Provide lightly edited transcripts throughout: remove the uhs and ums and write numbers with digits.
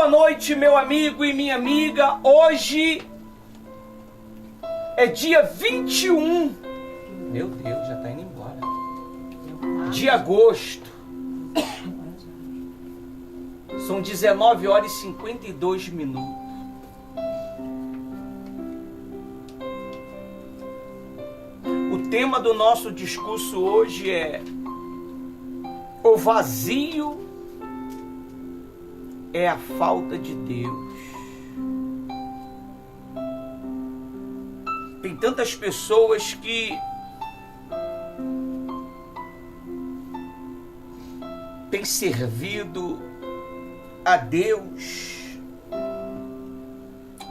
Boa noite, meu amigo e minha amiga. Hoje é dia 21. Meu Deus, já tá indo embora. De agosto. São 19 horas e 52 minutos. O tema do nosso discurso hoje é: o vazio é a falta de Deus. Tem tantas pessoas que têm servido a Deus,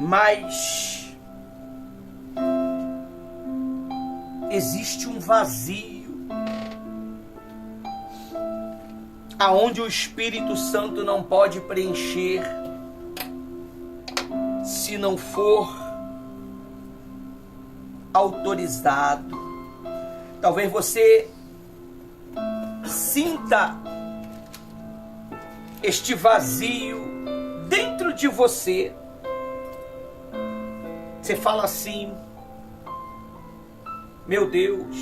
mas existe um vazio aonde o Espírito Santo não pode preencher se não for autorizado. Talvez você sinta este vazio dentro de você. Você fala assim: meu Deus,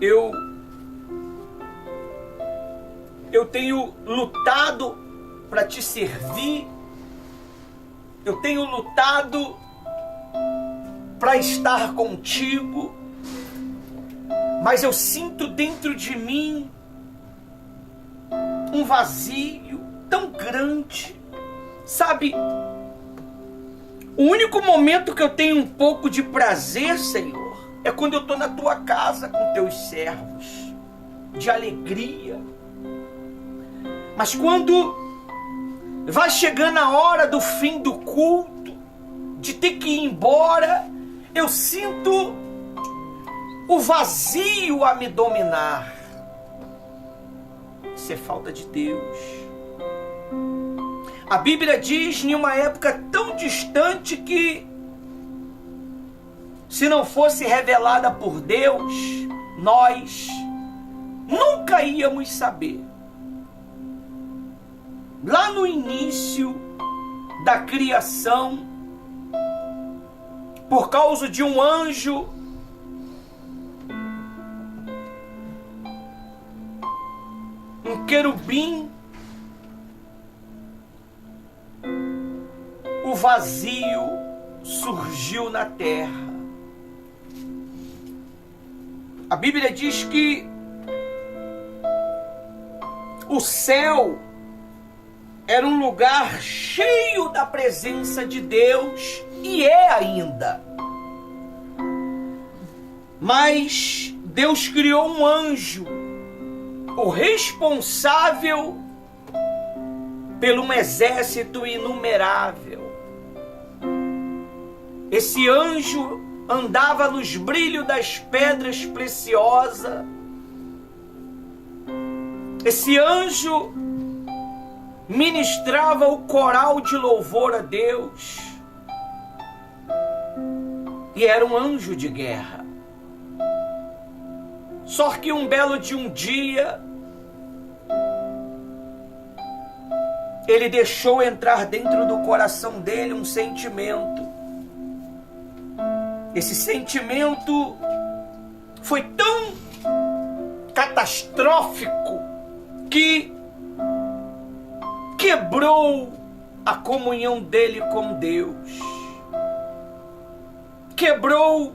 eu tenho lutado para te servir, eu tenho lutado para estar contigo, mas eu sinto dentro de mim um vazio tão grande. Sabe, o único momento que eu tenho um pouco de prazer, Senhor, é quando eu estou na tua casa com teus servos, de alegria. Mas quando vai chegando a hora do fim do culto, de ter que ir embora, eu sinto o vazio a me dominar. Isso é falta de Deus. A Bíblia diz, em uma época tão distante, que se não fosse revelada por Deus, nós nunca íamos saber. Lá no início da criação, por causa de um anjo um querubim, o vazio surgiu na terra. A Bíblia diz que o céu era um lugar cheio da presença de Deus, e é ainda. Mas Deus criou um anjo, o responsável por um exército inumerável. Esse anjo andava nos brilhos das pedras preciosas. Esse anjo ministrava o coral de louvor a Deus. E era um anjo de guerra. Só que um belo de um dia, ele deixou entrar dentro do coração dele um sentimento. Esse sentimento foi tão catastrófico que quebrou a comunhão dele com Deus. Quebrou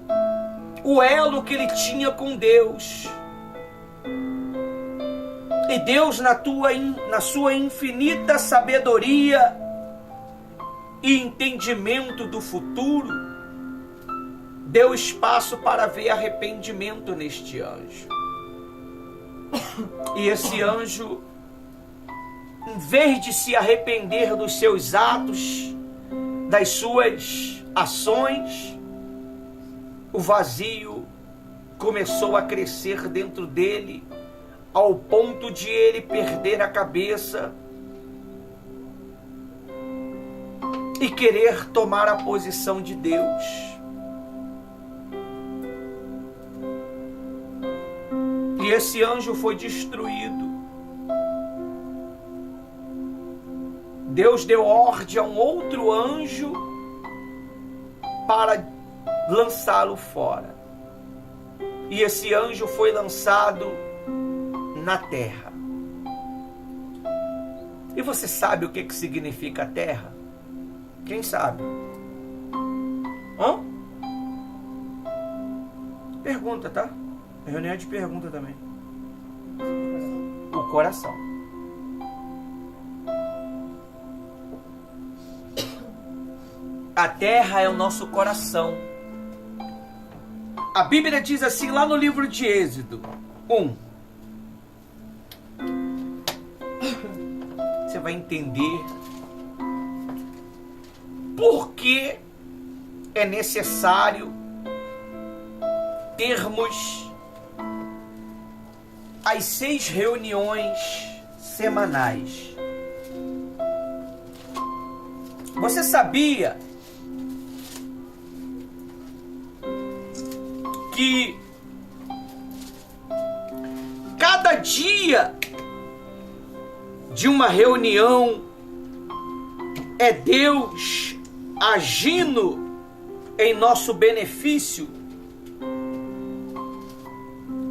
o elo que ele tinha com Deus. E Deus, na sua infinita sabedoria e entendimento do futuro, deu espaço para ver arrependimento neste anjo. E esse anjo, em vez de se arrepender dos seus atos, das suas ações, o vazio começou a crescer dentro dele, ao ponto de ele perder a cabeça e querer tomar a posição de Deus. E esse anjo foi destruído. Deus deu ordem a um outro anjo para lançá-lo fora. E esse anjo foi lançado na terra. E você sabe o que significa terra? Quem sabe? Hã? Pergunta, tá? Reunião de pergunta também. O coração. A terra é o nosso coração. A Bíblia diz assim lá no livro de Êxodo 1. Você vai entender por que é necessário termos as 6 reuniões semanais. Você sabia que cada dia de uma reunião é Deus agindo em nosso benefício?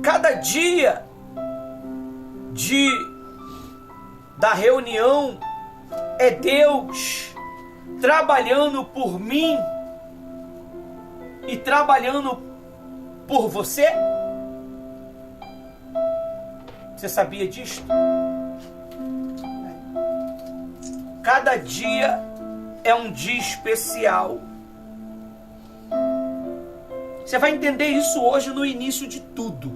Cada dia da reunião é Deus trabalhando por mim e trabalhando por você? Você sabia disso? Cada dia é um dia especial. Você vai entender isso hoje no início de tudo.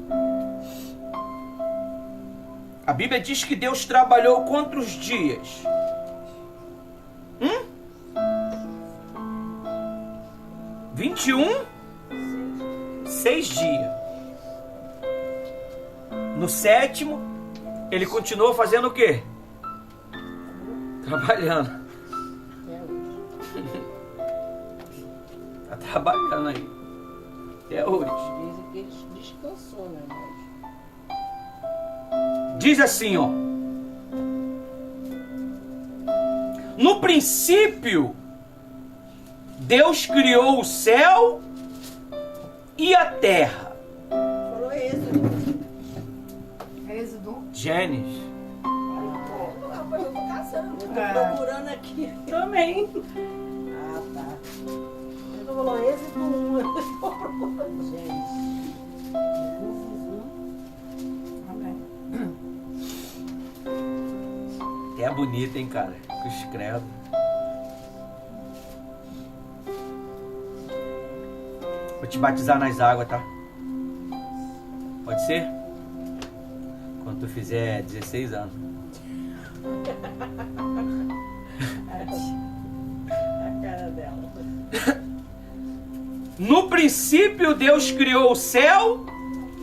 A Bíblia diz que Deus trabalhou quantos dias? 21? 6 dias. No 7º, ele continuou fazendo o quê? Trabalhando. Tá trabalhando aí. Até hoje. Dizem que ele descansou, né? Diz assim, ó. No princípio, Deus criou o céu e a terra. Falou Êxodo. Êxodo. Gênesis. Rapaz, eu tô caçando. Eu tô procurando aqui. Também. Ah, tá. Ele falou Êxodo 1. Eu tô procurando. Gente. É bonito, hein, cara? Que escreve. Vou te batizar nas águas, tá? Pode ser? Quando tu fizer 16 anos. A cara dela. No princípio, Deus criou o céu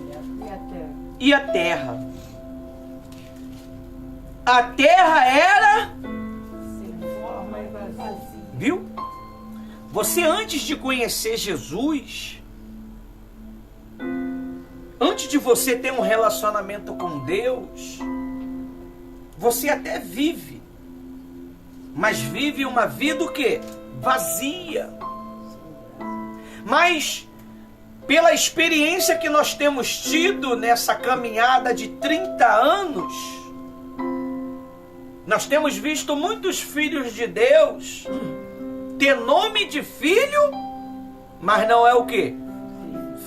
E a terra? e a terra. A terra era... Sem forma e vazio. Viu? Você, antes de conhecer Jesus, antes de você ter um relacionamento com Deus, você até vive, mas vive uma vida o quê? Vazia. Mas, pela experiência que nós temos tido nessa caminhada de 30 anos, nós temos visto muitos filhos de Deus ter nome de filho, mas não é o quê?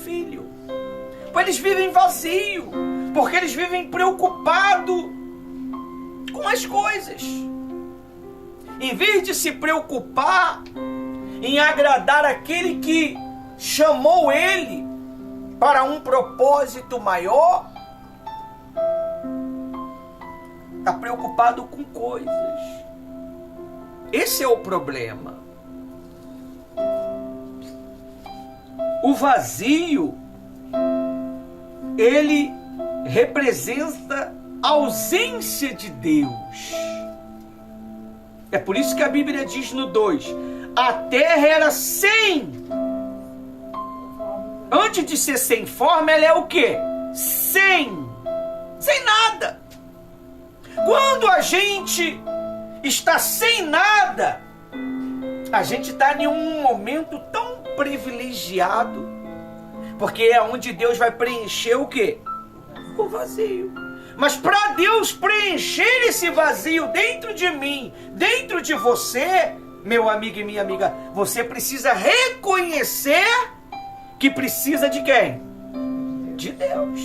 Filho. Pois eles vivem vazio, porque eles vivem preocupados com as coisas. Em vez de se preocupar em agradar aquele que chamou ele para um propósito maior, está preocupado com coisas. Esse é o problema. O vazio, ele representa a ausência de Deus. É por isso que a Bíblia diz no 2: a terra era sem. Antes de ser sem forma, ela é o quê? Sem nada. Quando a gente está sem nada, a gente está em um momento tão privilegiado, porque é onde Deus vai preencher o quê? O vazio. Mas para Deus preencher esse vazio dentro de mim, dentro de você, meu amigo e minha amiga, você precisa reconhecer que precisa de quem? De Deus.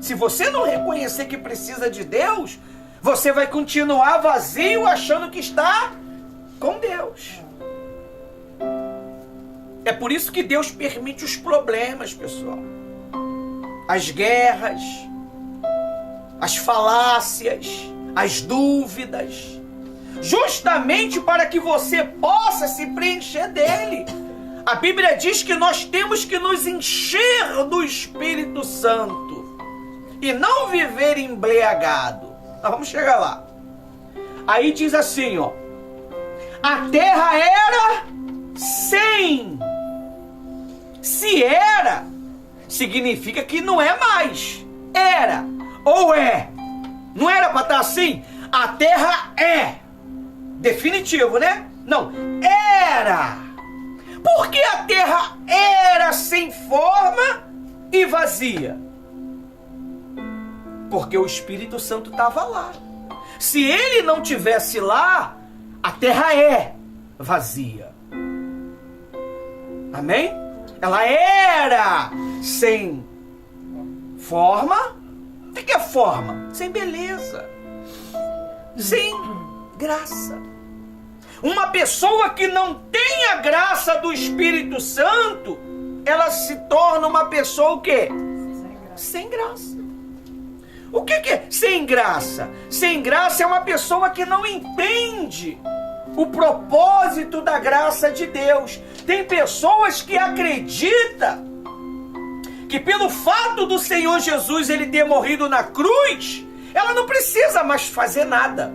Se você não reconhecer que precisa de Deus, você vai continuar vazio achando que está com Deus. É por isso que Deus permite os problemas, pessoal. As guerras, as falácias, as dúvidas, justamente para que você possa se preencher dele. A Bíblia diz que nós temos que nos encher do Espírito Santo e não viver embriagado. Nós vamos chegar lá. Aí diz assim, ó: a terra era sem. Se era, significa que não é mais. Era ou é. Não era para estar assim? A terra é. Definitivo, né? Não. Era. Por que a terra era sem forma e vazia? Porque o Espírito Santo estava lá. Se ele não tivesse lá, a terra é vazia. Amém? Ela era sem forma. O que é forma? Sem beleza. Sem graça. Uma pessoa que não tem a graça do Espírito Santo, ela se torna uma pessoa o quê? Sem graça. O que é sem graça? Sem graça é uma pessoa que não entende o propósito da graça de Deus. Tem pessoas que acreditam que pelo fato do Senhor Jesus ele ter morrido na cruz, ela não precisa mais fazer nada.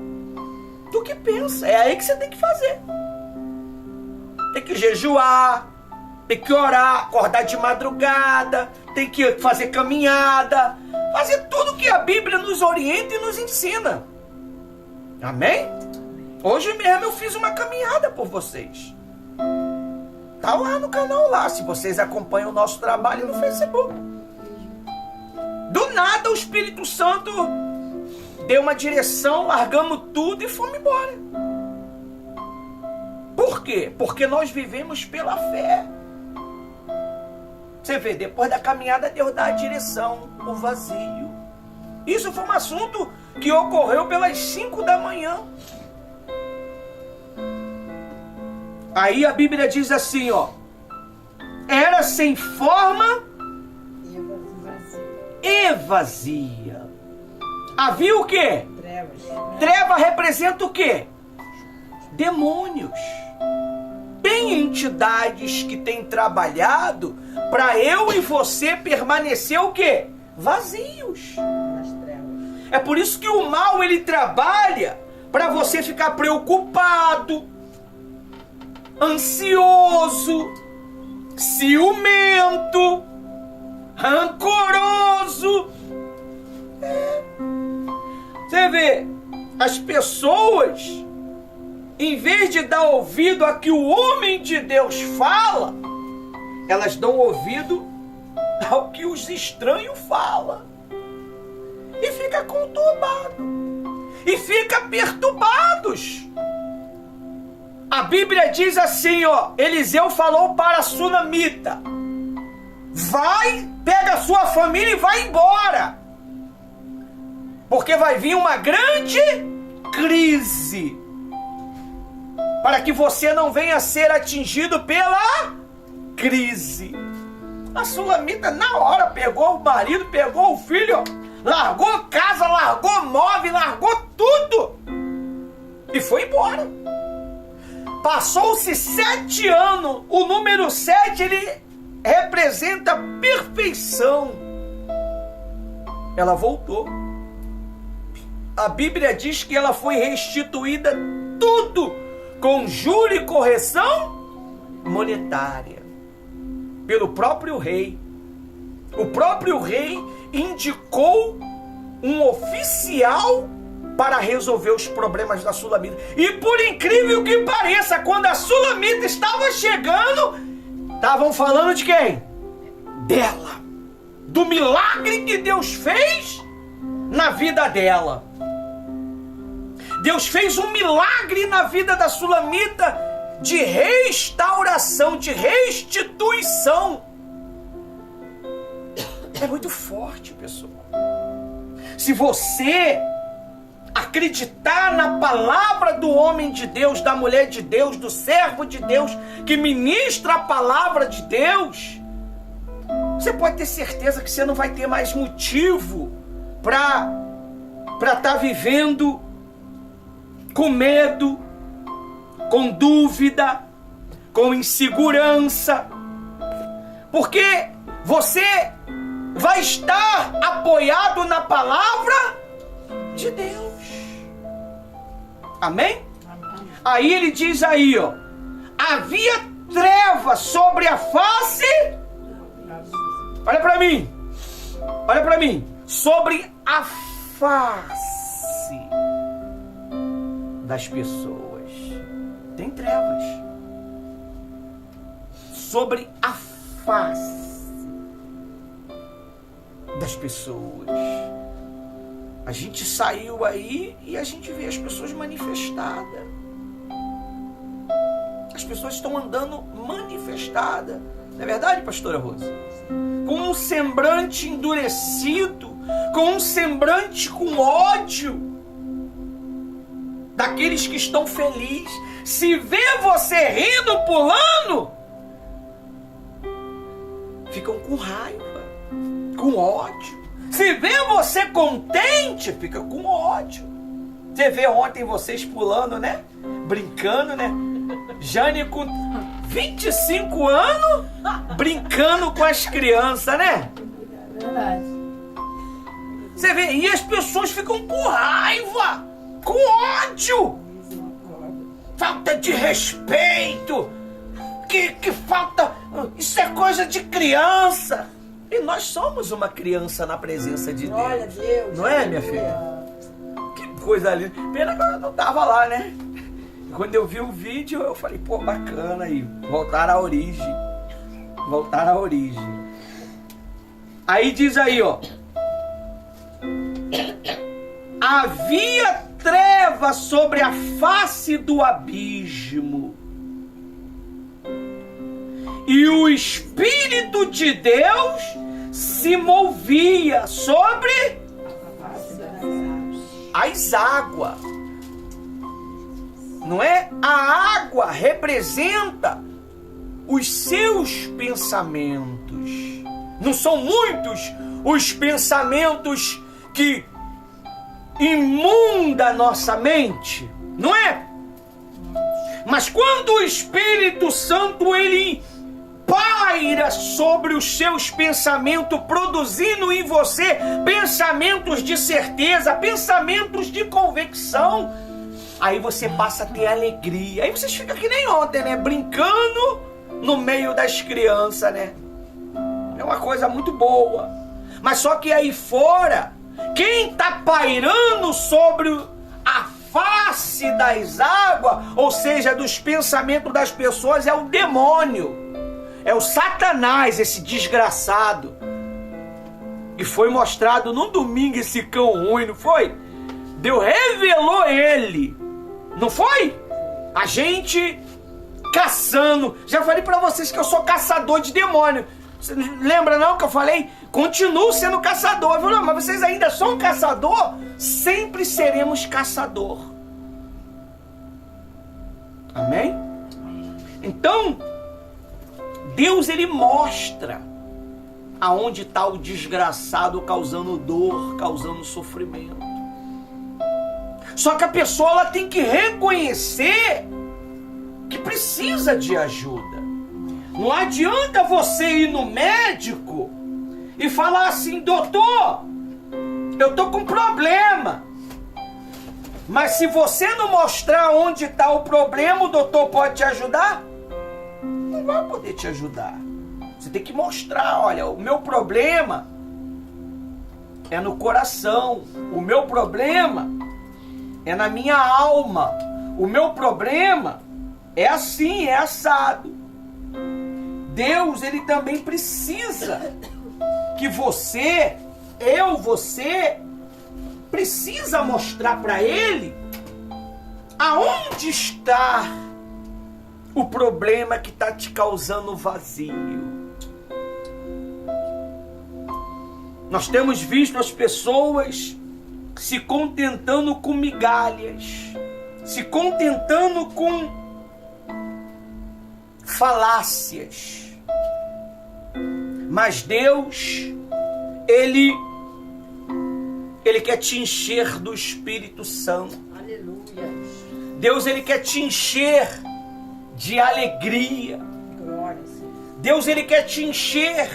Tu que pensa, é aí que você tem que fazer. Tem que jejuar, tem que orar, acordar de madrugada, tem que fazer caminhada, fazer tudo que a Bíblia nos orienta e nos ensina. Amém? Hoje mesmo eu fiz uma caminhada por vocês. Tá lá no canal lá, se vocês acompanham o nosso trabalho no Facebook. Do nada o Espírito Santo deu uma direção, largamos tudo e fomos embora. Por quê? Porque nós vivemos pela fé. Você vê, depois da caminhada Deus dá a direção, o vazio. Isso foi um assunto que ocorreu pelas 5 da manhã. Aí a Bíblia diz assim, ó: era sem forma e vazia. Havia o quê? Trevas. Treva representa o quê? Demônios. Tem entidades que têm trabalhado para eu e você permanecer o quê? Vazios. Nas trevas. É por isso que o mal ele trabalha para você ficar preocupado, ansioso, ciumento, rancoroso. Você vê, as pessoas, em vez de dar ouvido a que o homem de Deus fala, elas dão ouvido ao que os estranhos falam. E fica conturbado. E fica perturbados. A Bíblia diz assim, ó: Eliseu falou para a sunamita: vai, pega a sua família e vai embora. Porque vai vir uma grande crise. Para que você não venha a ser atingido pela crise. A sulamita na hora pegou o marido, pegou o filho, largou casa, largou móvel, largou tudo e foi embora. Passou-se 7 anos. O número 7 ele representa a perfeição. Ela voltou. A Bíblia diz que ela foi restituída tudo com juro e correção monetária pelo próprio rei. O próprio rei indicou um oficial para resolver os problemas da Sulamita. E por incrível que pareça, quando a Sulamita estava chegando, estavam falando de quem? Dela. Do milagre que Deus fez na vida dela. Deus fez um milagre na vida da Sulamita de restauração, de restituição. É muito forte, pessoal. Se você acreditar na palavra do homem de Deus, da mulher de Deus, do servo de Deus, que ministra a palavra de Deus, você pode ter certeza que você não vai ter mais motivo para estar vivendo com medo, com dúvida, com insegurança, porque você vai estar apoiado na palavra de Deus. Amém? Aí ele diz aí, ó, havia trevas sobre a face, olha para mim, sobre a face das pessoas. Tem trevas sobre a face das pessoas. A gente saiu aí e a gente vê as pessoas manifestadas. As pessoas estão andando manifestadas. Não é verdade, pastora Rosa? Com um semblante endurecido, com um semblante com ódio daqueles que estão felizes. Se vê você rindo, pulando, ficam com raiva, com ódio. Se vê você contente, fica com ódio. Você vê ontem vocês pulando, né? Brincando, né? Jane com 25 anos, brincando com as crianças, né? Verdade. Você vê, e as pessoas ficam com raiva, com ódio. Falta de respeito. Que falta... Isso é coisa de criança. E nós somos uma criança na presença de Deus. Glória a Deus. Não é, minha filha? Que coisa linda. Pena que eu não tava lá, né? Quando eu vi o vídeo, eu falei, pô, bacana aí. Voltar à origem. Voltar à origem. Aí diz aí, ó. Havia treva sobre a face do abismo. E o Espírito de Deus se movia sobre as águas. Não é? A água representa os seus pensamentos. Não são muitos os pensamentos que imundam a nossa mente, não é? Mas quando o Espírito Santo ele paira sobre os seus pensamentos, produzindo em você pensamentos de certeza, pensamentos de convicção, aí você passa a ter alegria. Aí vocês ficam que nem ontem, né? Brincando no meio das crianças, né? É uma coisa muito boa. Mas só que aí fora, quem está pairando sobre a face das águas, ou seja, dos pensamentos das pessoas, é o demônio. É o Satanás, esse desgraçado. E foi mostrado no domingo esse cão ruim, não foi? Deus revelou ele. Não foi? A gente caçando. Já falei pra vocês que eu sou caçador de demônio. Você lembra não que eu falei? Continuo sendo caçador. Eu falei, não, mas vocês ainda são caçador? Sempre seremos caçador. Amém? Então, Deus ele mostra aonde está o desgraçado causando dor, causando sofrimento. Só que a pessoa ela tem que reconhecer que precisa de ajuda. Não adianta você ir no médico e falar assim, doutor, eu tô com problema. Mas se você não mostrar onde está o problema, o doutor pode te ajudar? Não vai poder te ajudar. Você tem que mostrar, olha, o meu problema é no coração. O meu problema é na minha alma. O meu problema é assim, é assado. Deus, ele também precisa que você precisa mostrar para ele aonde está o problema que está te causando vazio. Nós temos visto as pessoas se contentando com migalhas, se contentando com falácias. Mas Deus, Ele quer te encher do Espírito Santo. Aleluia. Deus, Ele quer te encher de alegria. Glória, Senhor. Deus, Ele quer te encher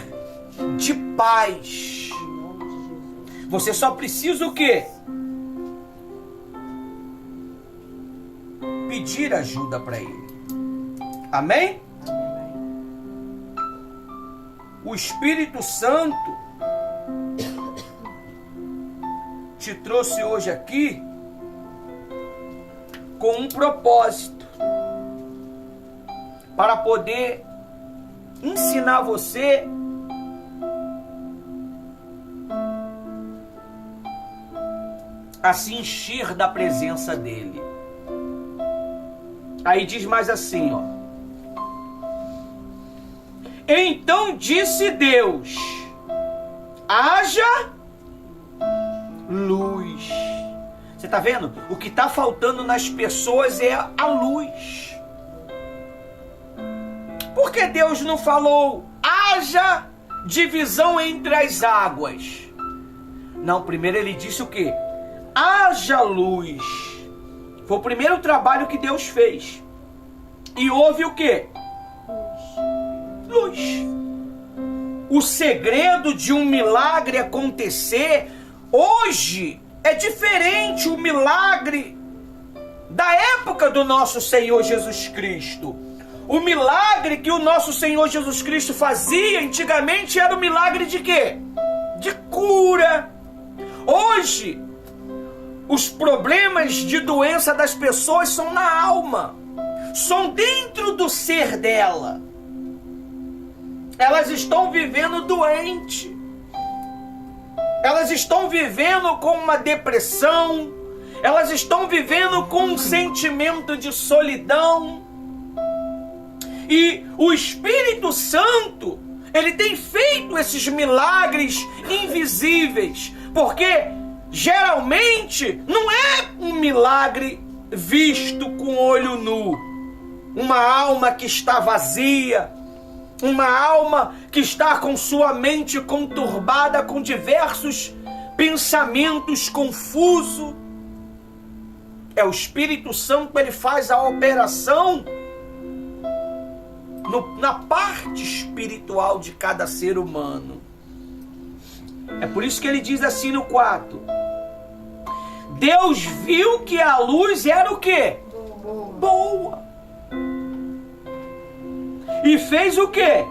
de paz. Em nome de Jesus. Você só precisa o quê? Pedir ajuda para Ele. Amém? Amém. O Espírito Santo te trouxe hoje aqui com um propósito, para poder ensinar você a se encher da presença dele. Aí diz mais assim, ó. Então disse Deus: haja luz. Você está vendo? O que está faltando nas pessoas é a luz. Por que Deus não falou haja divisão entre as águas? Não, primeiro ele disse o quê? Haja luz. Foi o primeiro trabalho que Deus fez. E houve o quê? Luz. O segredo de um milagre acontecer hoje é diferente. O milagre da época do nosso Senhor Jesus Cristo. O milagre que o nosso Senhor Jesus Cristo fazia antigamente era o milagre de quê? De cura. Hoje, os problemas de doença das pessoas são na alma, são dentro do ser dela. Elas estão vivendo doente, elas estão vivendo com uma depressão, elas estão vivendo com um sentimento de solidão. E o Espírito Santo, ele tem feito esses milagres invisíveis, porque geralmente não é um milagre visto com olho nu. Uma alma que está vazia, uma alma que está com sua mente conturbada, com diversos pensamentos confusos. É o Espírito Santo, ele faz a operação na parte espiritual de cada ser humano. É por isso que ele diz assim no 4. Deus viu que a luz era o quê? Boa. E fez o quê?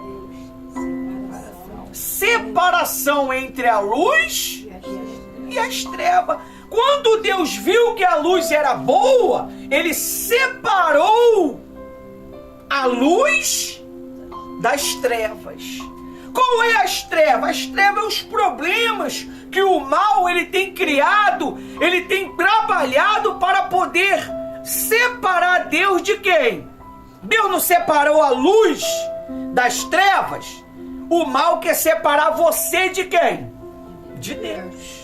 Separação entre a luz e as trevas. Quando Deus viu que a luz era boa, ele separou a luz das trevas. Qual é as trevas? As trevas são os problemas que o mal ele tem criado, ele tem trabalhado para poder separar Deus de quem? Deus não separou a luz das trevas. O mal quer separar você de quem? De Deus.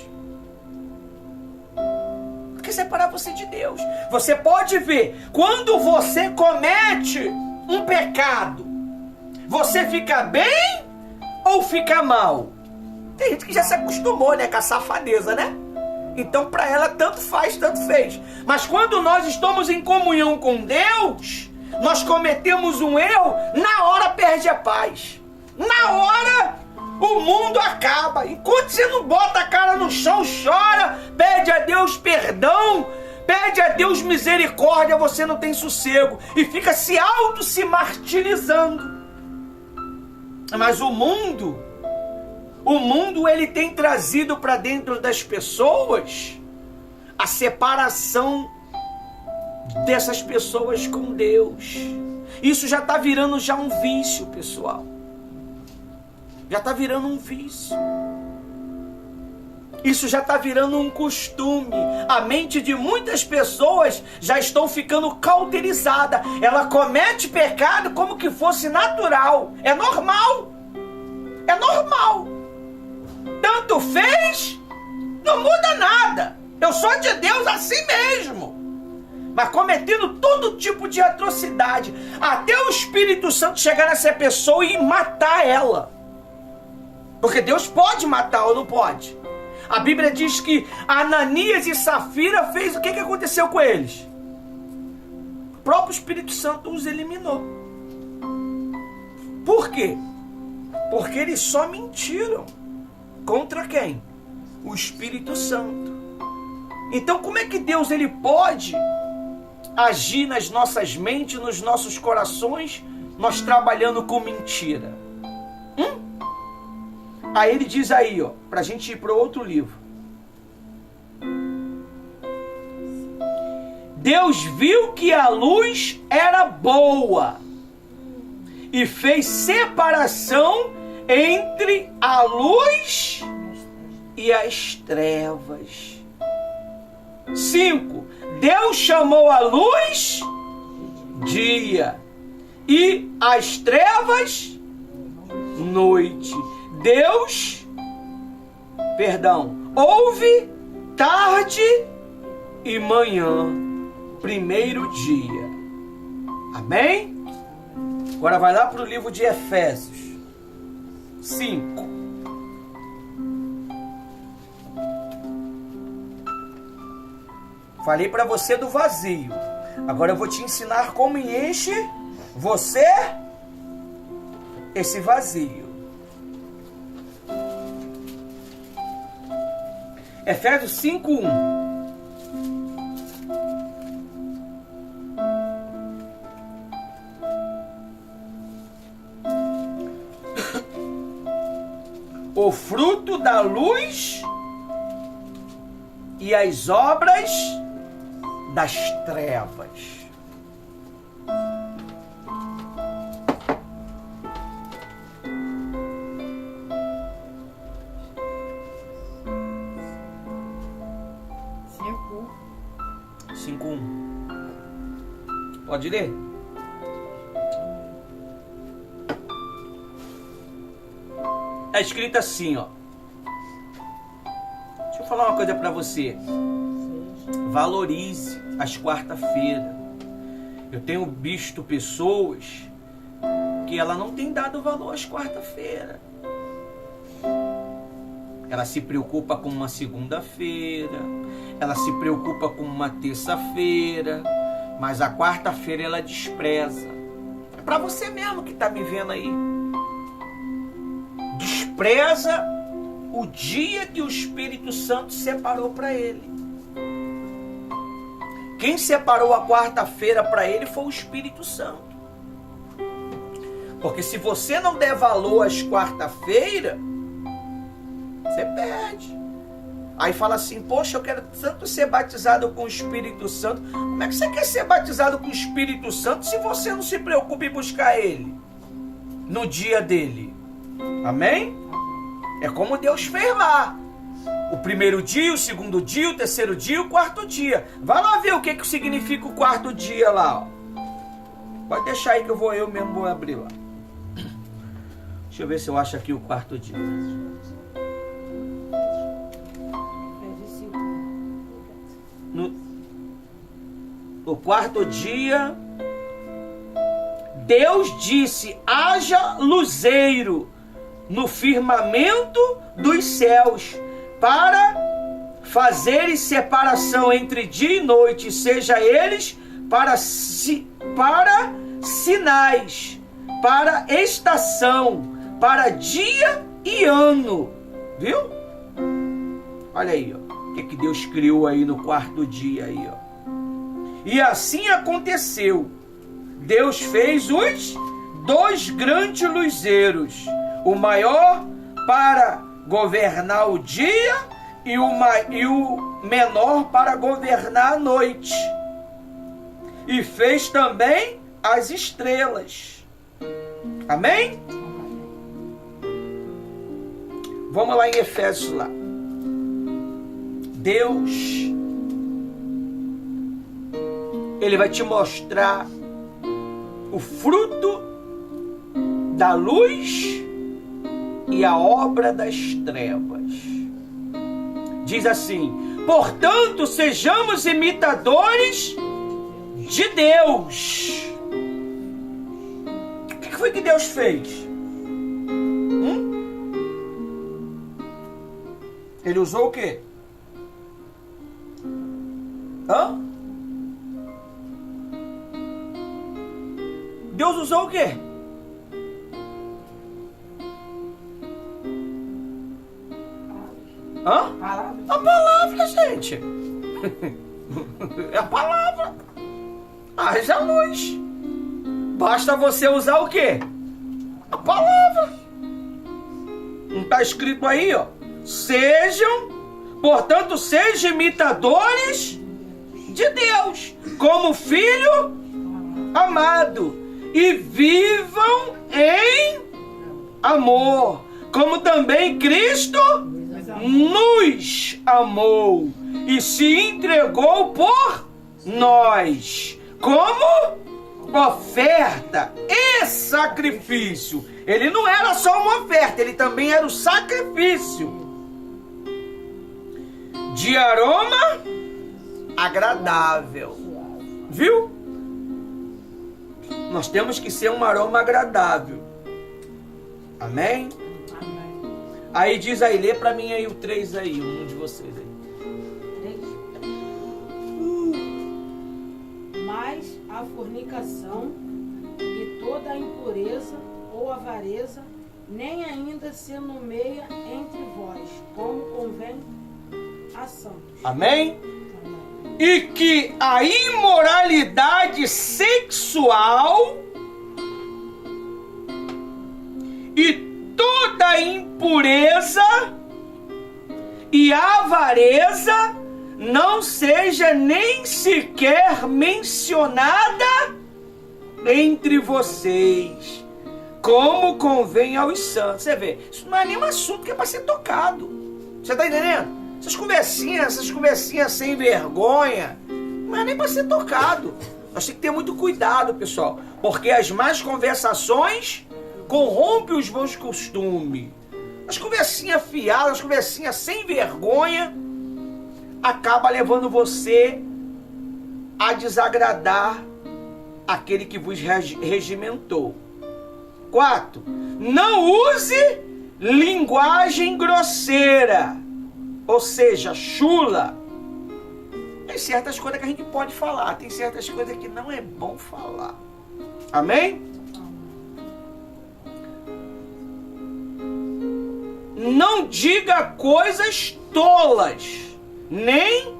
Quer separar você de Deus. Você pode ver, quando você comete um pecado, você fica bem ou fica mal? Tem gente que já se acostumou, né, com a safadeza, né? Então para ela tanto faz, tanto fez. Mas quando nós estamos em comunhão com Deus, nós cometemos um erro, na hora perde a paz. Na hora o mundo acaba. Enquanto você não bota a cara no chão, chora, pede a Deus perdão, pede a Deus misericórdia, você não tem sossego e fica se martirizando. Mas o mundo ele tem trazido para dentro das pessoas a separação dessas pessoas com Deus. Isso já está virando já um vício, pessoal. Já está virando um vício. Isso já está virando um costume. A mente de muitas pessoas já estão ficando cauterizada. Ela comete pecado como que fosse natural. É normal. É normal. Tanto fez, não muda nada. Eu sou de Deus assim mesmo. Mas cometendo todo tipo de atrocidade. Até o Espírito Santo chegar nessa pessoa e matar ela. Porque Deus pode matar ou não pode? A Bíblia diz que Ananias e Safira fez o que aconteceu com eles? O próprio Espírito Santo os eliminou. Por quê? Porque eles só mentiram. Contra quem? O Espírito Santo. Então como é que Deus ele pode agir nas nossas mentes, nos nossos corações, nós trabalhando com mentira? Aí ele diz aí, ó, pra gente ir para outro livro. Deus viu que a luz era boa e fez separação entre a luz e as trevas. 5. Deus chamou a luz dia e as trevas noite. Deus, houve tarde e manhã, primeiro dia. Amém? Agora vai lá para o livro de Efésios 5. Falei para você do vazio. Agora eu vou te ensinar como enche você esse vazio. Efésios 5:1. O fruto da luz e as obras das trevas. Pode ler? É escrito assim, ó. Deixa eu falar uma coisa pra você. Valorize as quarta-feiras. Eu tenho visto pessoas que ela não tem dado valor às quarta-feiras. Ela se preocupa com uma segunda-feira, ela se preocupa com uma terça-feira, mas a quarta-feira ela despreza. É para você mesmo que está me vendo aí. Despreza o dia que o Espírito Santo separou para ele. Quem separou a quarta-feira para ele foi o Espírito Santo. Porque se você não der valor às quarta-feiras, você perde. Aí fala assim, poxa, eu quero tanto ser batizado com o Espírito Santo. Como é que você quer ser batizado com o Espírito Santo se você não se preocupa em buscar ele no dia dele? Amém? É como Deus fez lá. O primeiro dia, o segundo dia, o terceiro dia e o quarto dia. Vai lá ver o que significa o quarto dia lá. Ó. Pode deixar aí que eu mesmo vou abrir lá. Deixa eu ver se eu acho aqui o quarto dia. No quarto dia, Deus disse, haja luzeiro no firmamento dos céus, para fazer separação entre dia e noite, seja eles para sinais, para estação, para dia e ano. Viu? Olha aí, ó. O que Deus criou aí no quarto dia aí, ó. E assim aconteceu. Deus fez os 2 grandes luzeiros, o maior para governar o dia e o menor para governar a noite. E fez também as estrelas. Amém? Vamos lá em Efésios lá. Deus, Ele vai te mostrar o fruto da luz e a obra das trevas. Diz assim: portanto, sejamos imitadores de Deus. O que foi que Deus fez? Ele usou o quê? Deus usou o quê? A palavra, gente. É a palavra. Haja luz. Basta você usar o quê? A palavra. Não está escrito aí, ó. Portanto, sejam imitadores de Deus, como filho amado, e vivam em amor, como também Cristo nos amou e se entregou por nós, como oferta e sacrifício. Ele não era só uma oferta, ele também era o sacrifício de aroma agradável. Viu? Nós temos que ser um aroma agradável. Amém? Aí diz aí, lê pra mim aí o 3 aí, um de vocês aí. 3. Mas a fornicação e toda a impureza ou avareza nem ainda se nomeia entre vós, como convém a santos. Amém? E que a imoralidade sexual e toda a impureza e avareza não seja nem sequer mencionada entre vocês, como convém aos santos. Você vê, isso não é nenhum assunto que é para ser tocado. Você está entendendo? Essas conversinhas sem vergonha, não é nem para ser tocado. Nós temos que ter muito cuidado, pessoal, porque as más conversações corrompem os bons costumes. As conversinhas fiadas, as conversinhas sem vergonha, acaba levando você a desagradar aquele que vos regimentou. 4. Não use linguagem grosseira, ou seja, chula. Tem certas coisas que a gente pode falar, tem certas coisas que não é bom falar. Amém? Não diga coisas tolas, nem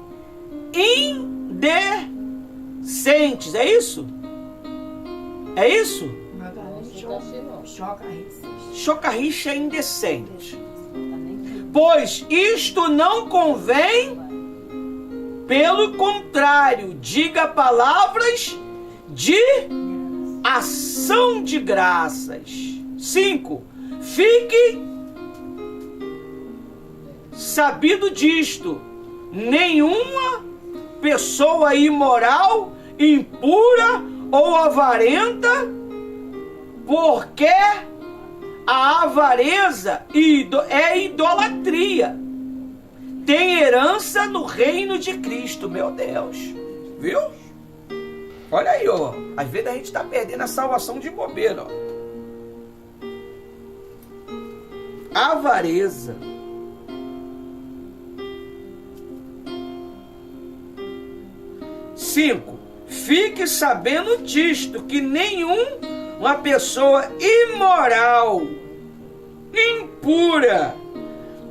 indecentes. É isso? É isso? Chocarricha é indecente. Pois isto não convém, pelo contrário, diga palavras de ação de graças. 5. Fique sabido disto: nenhuma pessoa imoral, impura ou avarenta, porque a avareza é idolatria, tem herança no reino de Cristo. Meu Deus, viu? Olha aí, ó. Às vezes a gente está perdendo a salvação de bobeira, ó. Avareza. 5. Fique sabendo disto, que uma pessoa imoral, impura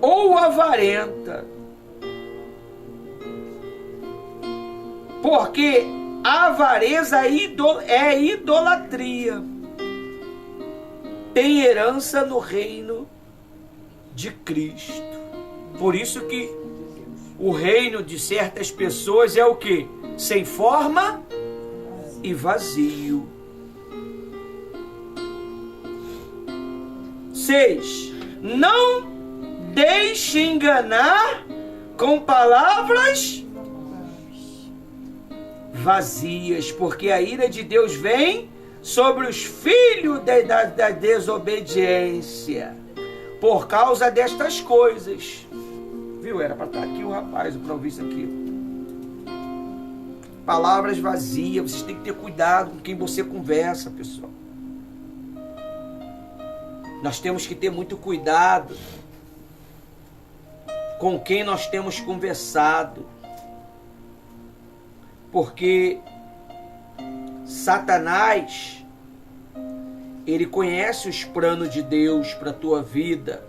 ou avarenta, porque a avareza é idolatria, tem herança no reino de Cristo. Por isso que o reino de certas pessoas é o quê? Sem forma e vazio. 6. Não deixe enganar com palavras vazias, porque a ira de Deus vem sobre os filhos da desobediência, por causa destas coisas. Viu? Era para estar aqui o rapaz, para ouvir isso aqui. Palavras vazias, vocês têm que ter cuidado com quem você conversa, pessoal. Nós temos que ter muito cuidado com quem nós temos conversado, porque Satanás, ele conhece os planos de Deus para a tua vida.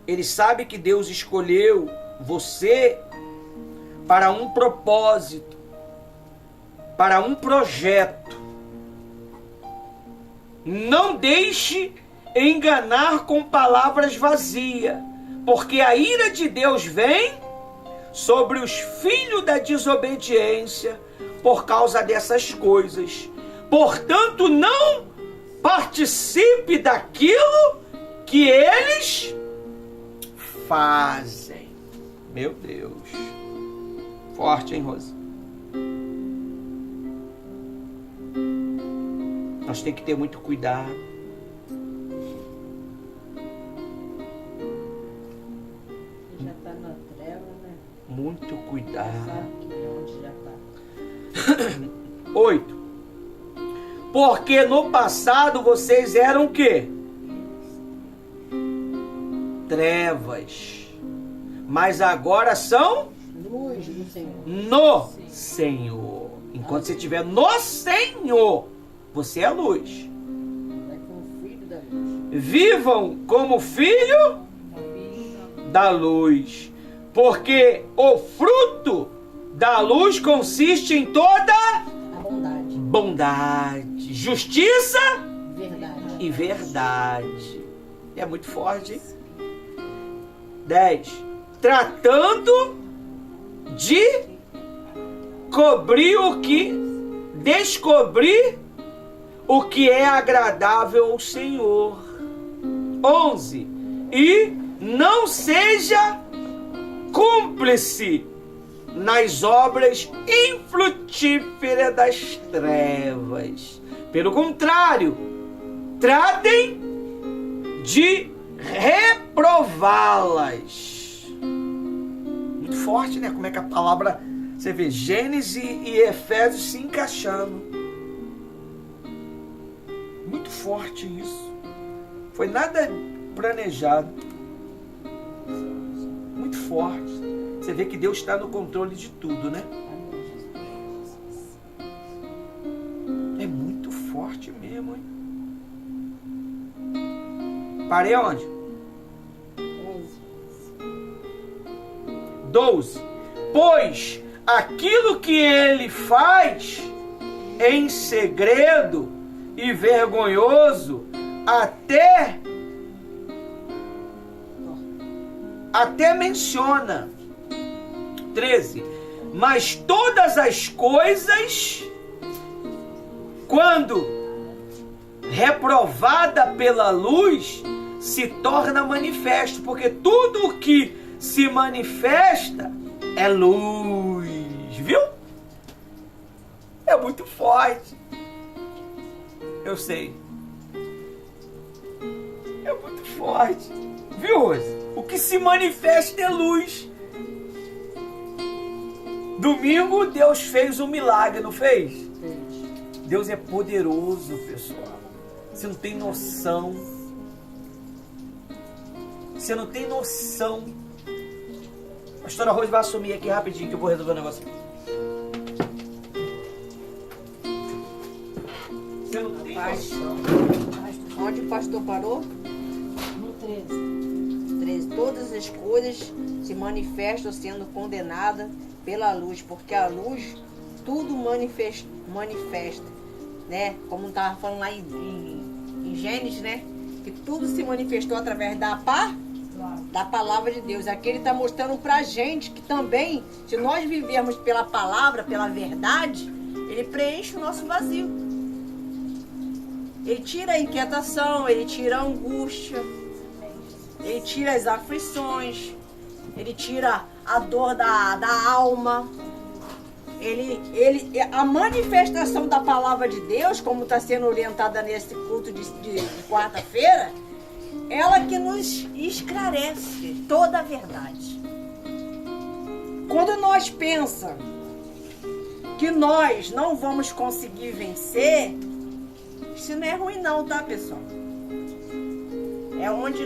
Ele sabe que Deus escolheu você para um propósito, para um projeto. Não deixe enganar com palavras vazias, porque a ira de Deus vem sobre os filhos da desobediência por causa dessas coisas. Portanto, não participe daquilo que eles fazem. Meu Deus. Forte, hein, Rosa? Nós temos que ter muito cuidado. Já está na treva, né? Muito cuidado. Sabe que onde já está. 8. Porque no passado vocês eram o quê? Trevas. Mas agora são Luz do Senhor. no Senhor. Enquanto você estiver no Senhor, você é luz. Vai com o filho da luz. Vivam como filho da luz. Porque o fruto da luz consiste em toda A bondade. bondade, justiça Verdade. e verdade. É muito forte, hein? 10. Tratando de descobrir o que é agradável ao Senhor. 11. E não seja cúmplice nas obras infrutíferas das trevas. Pelo contrário, tratem de reprová-las. Muito forte, né? Como é que a palavra, você vê Gênesis e Efésios se encaixando. Muito forte isso. Foi nada planejado. Muito forte. Você vê que Deus está no controle de tudo, né? É muito forte mesmo, hein? Parei onde? 12. Pois aquilo que ele faz em segredo e vergonhoso até menciona. 13. Mas todas as coisas, quando reprovada pela luz, se torna manifesto, porque tudo o que se manifesta é luz, viu? É muito forte. Eu sei. É muito forte. Viu, Rose? O que se manifesta é luz. Domingo Deus fez um milagre, não fez? Deus é poderoso, pessoal. Você não tem noção. Você não tem noção. A pastora Rose vai assumir aqui rapidinho que eu vou resolver o negócio. Você não tem noção. Onde o pastor parou? No 13. 13. Todas as coisas se manifestam sendo condenadas pela luz, porque a luz tudo manifesta, né? Como estava falando lá em Gênesis, né? Que tudo se manifestou através da da palavra de Deus. Aqui ele está mostrando pra gente que também, se nós vivermos pela palavra, pela verdade, ele preenche o nosso vazio. Ele tira a inquietação, ele tira a angústia, ele tira as aflições, ele tira a dor da alma. A manifestação da palavra de Deus, como está sendo orientada nesse culto de quarta-feira, ela que nos esclarece toda a verdade. Quando nós pensamos que nós não vamos conseguir vencer, isso não é ruim não, tá, pessoal? É onde